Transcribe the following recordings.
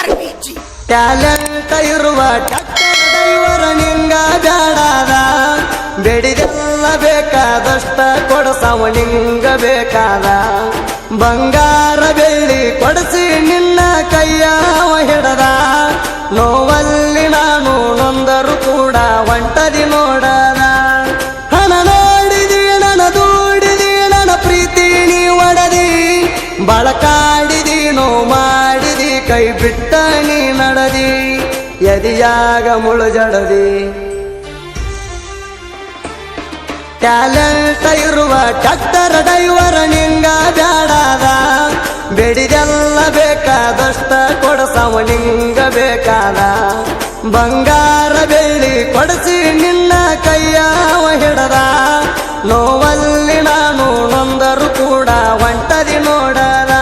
RPG talent ಇರುವ tractor driver ನಿಂಗ ಬ್ಯಾಡಾದ ಬೆಡಿದೆಲ್ಲ ಬೇಕಾದಷ್ಟ ಕೊಡಸವ ನಿಂಗ ಬೇಕಾದ ಬಂಗಾರ ಬೆಳ್ಳಿ ಕೊಡಿಸಿ ನಿನ್ನ ಕೈಯ ಹಿಡದ ನೋವಲ್ಲಿ ನಾನು ನೊಂದರು ಕೂಡ ಒಂಟದಿ ನೋಡದ ಹಣ ನೋಡಿದಿ ನನ್ನ ದೂಡಿದಿ ನನ್ನ ಪ್ರೀತಿ ನೀ ಒಡದಿ ಬಳಕಾಡಿದಿ ನೋವು ಮಾಡಿದಿ ಕೈ ಬಿಟ್ಟ ನೀ ನಡದಿ ಎದಿಯಾಗ ಮುಳುಜಡದಿ ಟ್ಯಾಲೆಂಟ್ ಇರುವ ಟ್ರ್ಯಾಕ್ಟರ್ ಡ್ರೈವರ್ ನಿಂಗ ಬ್ಯಾಡಾದ ಬೆಡಿದೆಲ್ಲ ಬೇಕಾದಷ್ಟ ಕೊಡಸವ ನಿಂಗ ಬೇಕಾದ ಬಂಗಾರ ಬೆಳ್ಳಿ ಕೊಡಿಸಿ ನಿನ್ನ ಕೈಯ ಹಿಡದ ನೋವಲ್ಲಿ ನಾನು ನೊಂದರು ಕೂಡ ಒಂಟದಿ ನೋಡದ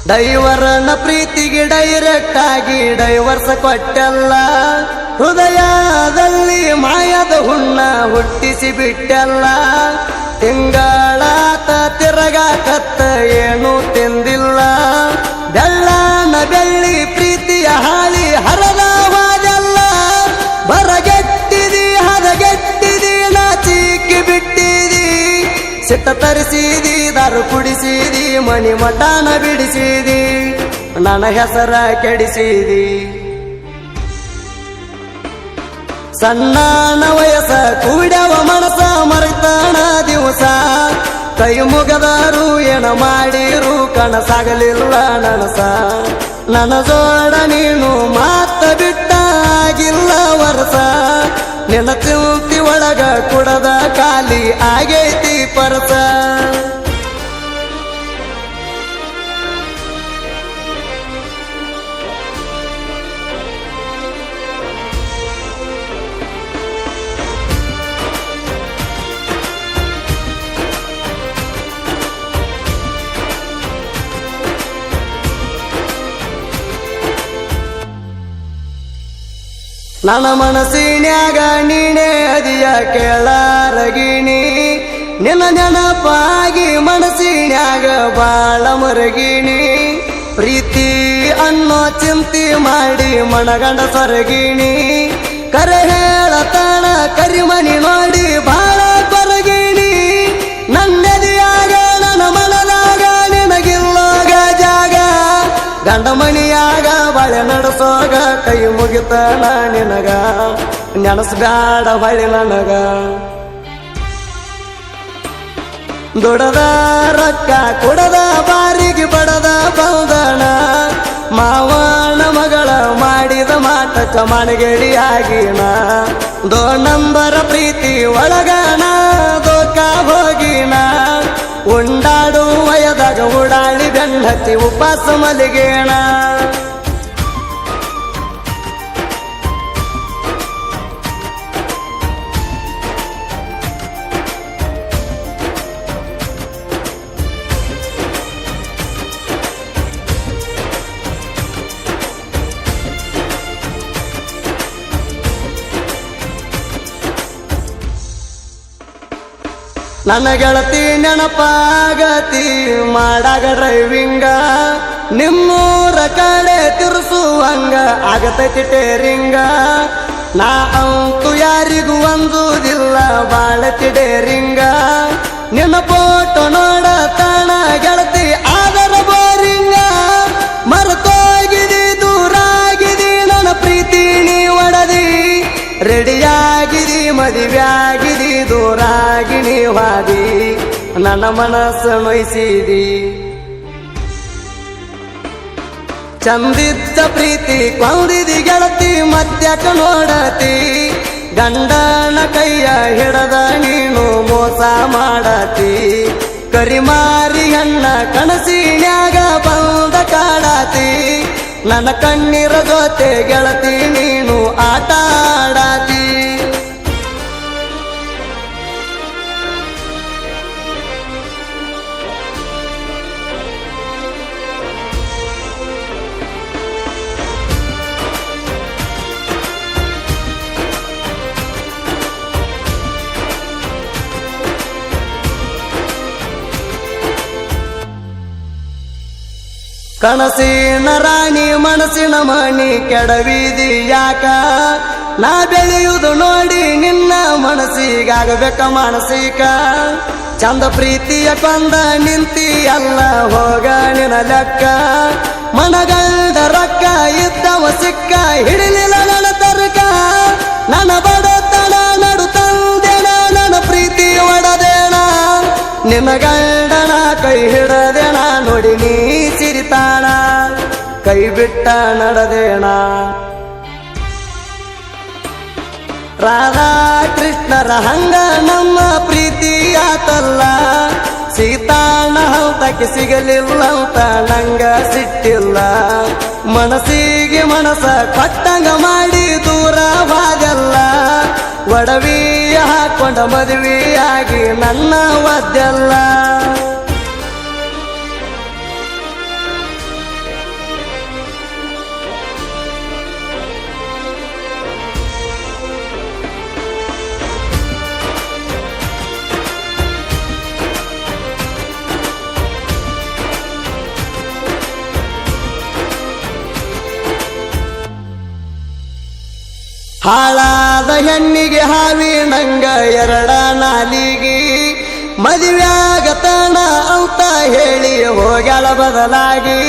ಡೈವರನ ಪ್ರೀತಿಗೆ ಡೈರೆಕ್ಟ್ ಆಗಿ ಡೈವರ್ಸ್ ಕೊಟ್ಟಲ್ಲ ಹೃದಯದಲ್ಲಿ ಮಾಯದ ಹುಣ್ಣ ಹುಟ್ಟಿಸಿ ಬಿಟ್ಟಲ್ಲ ತಿಂಗಳಾತ ತಿರಗಾಕತ್ತ ಏನು ತಿಂದಿಲ್ಲ ಬೆಳ್ಳನ ಬೆಳ್ಳಿ ಪ್ರೀತಿಯ ಹಾಳಿ ಹರದವಾದಲ್ಲ ಬರಗೆಟ್ಟಿದಿ ಹದಗೆಟ್ಟಿದಿ ನಾಚಿಕ್ಕಿ ಬಿಟ್ಟಿದಿ ಸಿಟ್ಟ ತರಿಸಿದಿ ದಾರು ಕುಡಿಸಿದಿ ಮನಿ ಮಠಾನ ಬಿಡಿಸಿದಿ ನನ್ನ ಹೆಸರ ಕೆಡಿಸಿದಿ ಸಣ್ಣನ ವಯಸ್ಸ ಕೂಡ್ಯವ ಮನಸ ಮರೆತಣ ದಿವಸ ಕೈ ಮುಗದರು ಏನ ಮಾಡಿರು ಕನಸಾಗಲಿಲ್ಲ ನನಸ ನನ್ನ ಜೋಡ ನೀನು ಮಾತ ಬಿಟ್ಟಾಗಿಲ್ಲ ವರಸ ನಿನ್ನ ಚಿಂತಿ ಒಳಗ ಕುಡದ ಖಾಲಿ ಆಗೈತಿ ಪರಸ ನನ್ನ ಮನಸ್ಸಿನ್ಯಾಗ ನೀನೇ ಅದಿಯ ಕೇಳಾರಗಿಣಿ ನಿನ್ನ ನೆನಪಾಗಿ ಮನಸ್ಸಿನ್ಯಾಗ ಬಾಳ ಮರಗಿಣಿ ಪ್ರೀತಿ ಅನ್ನೋ ಚಿಂತಿ ಮಾಡಿ ಮನಗಂಡ ಸೊರಗಿಣಿ ಕರೆ ಹೇಳತನ ಕರಿಮನಿ ನೋಡಿ ಬಾಳ ಕೊರಗಿಣಿ ನನ್ನೆದಿಯಾಗ ನನ್ನ ಮನದಾಗ ನಿನಗಿಲ್ಲೋಗ ಜಾಗ ಗಂಡ ಮಣಿಯಾಗ ಬಾಳೆ ನಡೆಸೋಗ ಕೈ ಮುಗಿತನ ನಿನಗ ನೆನಸ್ಬ್ಯಾಡ ಹೊಳಿ ನನಗ ದುಡದ ರೊಕ್ಕ ಕುಡದ ಬಾರಿಗೆ ಬಡದ ಬಂದಣ ಮಾವನ ಮಗಳ ಮಾಡಿದ ಮಾಟಕ ಮಣಗೇಡಿಯಾಗಿನ ದೋ ನಂಬರ ಪ್ರೀತಿ ಒಳಗಣ ದೋಕ ಹೋಗಿನ ಉಂಡಾಡು ವಯದಾಗ ಉಡಾಳಿ ಬೆನ್ನತ್ತಿ ಉಪಾಸ ಮಲಿಗೇಣ ನನ್ನ ಗೆಳತಿ ನೆನಪಾಗತಿ ಮಾಡಾಗ ಡ್ರೈವಿಂಗ ನಿಮ್ಮೂರ ಕಡೆ ತಿರ್ಸುವಂಗ ಆಗತೈತಿ ಟೇರಿಂಗ ನಾ ಅಂತೂ ಯಾರಿಗೂ ಒಂದುದಿಲ್ಲ ಬಾಳತಿ ಡೇರಿಂಗ ನಿನ್ನ ಫೋಟೋ ನೋಡತಣ ಗೆಳತಿ ಆದರ ಬೋರಿಂಗ ಮರೆತೋಗಿದಿ ದೂರಾಗಿದಿ ನನ್ನ ಪ್ರೀತಿ ನೀ ಒಡದಿ ರೆಡಿಯಾಗಿದಿ ಮದುವೆಯಾಗಿದಿ ದೂರಾಗಿ ನೀವಾದಿ ನನ್ನ ಮನಸ್ಸು ನೋಯಿಸಿದಿ ಚಂದಿದ್ದ ಪ್ರೀತಿ ಕೊಂದಿದಿ ಗೆಳತಿ ಮತ್ಯಾಕ ನೋಡತಿ ಗಂಡನ ಕೈಯ ಹಿಡದ ನೀನು ಮೋಸ ಮಾಡತಿ ಕರಿಮಾರಿ ಹಣ್ಣ ಕನಸಿನ್ಯಾಗ ಬಂದ ಕಾಡಾತಿ ನನ್ನ ಕಣ್ಣೀರ ಜೊತೆ ಗೆಳತಿ ನೀನು ಆಟ ಆಡಾತಿ ಕನಸಿನ ರಾಣಿ ಮನಸ್ಸಿನ ಮಣಿ ಕೆಡವಿದಿ ಯಾಕ ನಾ ಬೆಳೆಯುವುದು ನೋಡಿ ನಿನ್ನ ಮನಸ್ಸಿಗಾಗಬೇಕ ಮಾನಸಿಕ ಚಂದ ಪ್ರೀತಿಯ ಕೊಂದ ನಿಂತಿ ಅಲ್ಲ ಹೋಗ ನಿನ ಲೆಕ್ಕ ಮನಗಂಡ ರೊಕ್ಕ ಇದ್ದವ ಸಿಕ್ಕ ಹಿಡಿಲಿಲ್ಲ ನನ್ನ ತರ್ಕ ನನ್ನ ಬಡತನ ನಡು ತಂದೆನ ನನ್ನ ಪ್ರೀತಿ ಒಡದೇಣ ನಿನ್ನ ಗಂಡನ ಕೈ ಹಿಡದೇಣ ನೋಡಿ ನೀ ಸಿರಿತಾಣ ಕೈ ಬಿಟ್ಟ ನಡದೇಣ ರಾಧಾ ಕೃಷ್ಣರ ಹಂಗ ನಮ್ಮ ಪ್ರೀತಿ ಆತಲ್ಲ ಸೀತಾನ ಹಂತಕ್ಕೆ ಸಿಗಲಿಲ್ಲ ಅಂತ ನಂಗ ಸಿಟ್ಟಿಲ್ಲ ಮನಸ್ಸಿಗೆ ಮನಸ ಕೊಟ್ಟಂಗ ಮಾಡಿ ದೂರವಾದಲ್ಲ ಒಡವಿಯ ಹಾಕೊಂಡ ಮದುವೆಯಾಗಿ ನನ್ನ ಒದ್ದೆಲ್ಲ ಹಾಳಾದ ಹೆಣ್ಣಿಗೆ ಹಾವಿ ನಂಗ ಎರಡ ನಾಲಿಗೆ ಮದುವೆಯಾಗತನ ಅಂತ ಹೇಳಿ ಹೋಗ್ಯಾಳ ಬದಲಾಗಿ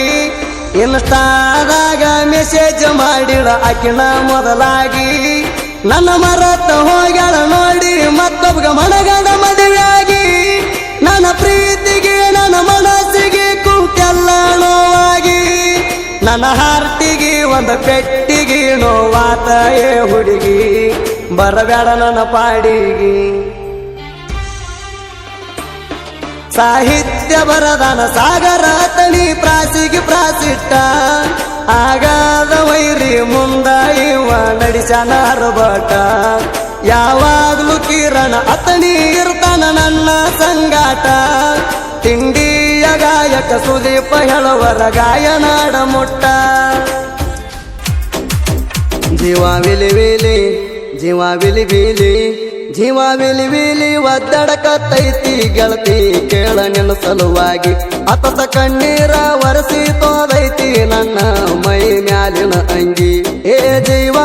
ಇನ್ಸ್ಟಾದಾಗ ಮೆಸೇಜ್ ಮಾಡಿಳ ಆಕಿನ ಮೊದಲಾಗಿ ನನ್ನ ಮರತ ಹೋಗ್ಯಾಳ ನೋಡಿ ಮತ್ತೊಬ್ಬ ಮನಗಂಡ ಮದುವೆಯಾಗಿ ನನ್ನ ಪ್ರೀತಿಗೆ ನನ್ನ ಮನಸ್ಸಿಗೆ ಕುಂತೆಲ್ಲ ನೋವಾಗಿ ನನ್ನ ಹಾರ್ಟಿಗೆ ಒಂದು ಪೆಟ್ಟಿಗೆ ನೋವಾತ ಏ ಹುಡುಗಿ ಬರಬೇಡ ನನ್ನ ಪಾಡಿಗೆ ಸಾಹಿತ್ಯ ಬರದಾನ ಸಾಗರ ತನಿ ಪ್ರಾಸಿಗೆ ಪ್ರಾಸಿಟ್ಟ ಆಗಾದ ವೈರಿ ಮುಂದ ಇವ ನಡೆಸನ ಹರಬಟ ಯಾವಾಗ್ಲೂ ಕಿರಣ ಅತನಿ ಇರ್ತಾನ ನನ್ನ ಸಂಗಾಟ ತಿಂಡಿಯ ಗಾಯಕ ಸುದೀಪ ಹೇಳುವರ ಗಾಯನಾಡ ಮುಟ್ಟ ಜೀವ ವಿಲಿ ವಿಲಿ ಜೀವ ವಿಲಿ ವಿಲಿ ಜೀವ ವಿಲಿ ವಿಲಿ ಒದ್ದಡಕತ್ತೈತಿ ಗೆಳತಿ ಕೇಳ ನಿನ್ನ ಸಲುವಾಗಿ ಅತತ ಕಣ್ಣೀರ ಒರೆಸಿ ತೋದೈತಿ ನನ್ನ ಮೈ ಮ್ಯಾಲಿನ ಅಂಗಿ ಏ ಜೀವ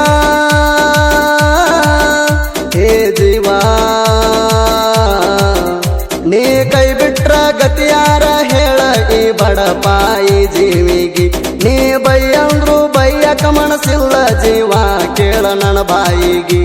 ಏ ಜೀವ ನೀ ಕೈ ಬಿಟ್ರ ಗತಿಯಾರ ಹೇಳ ಈ ಬಡಪಾಯಿ ಜೀವಿಗಿ ನೀ ಬೈಯಂದ್ರು ಬೈಯಕ ಮನಸ್ಸಿಲ್ಲ ಜೀವ ಕೇಳ ನನ್ನ ಬಾಯಿಗಿ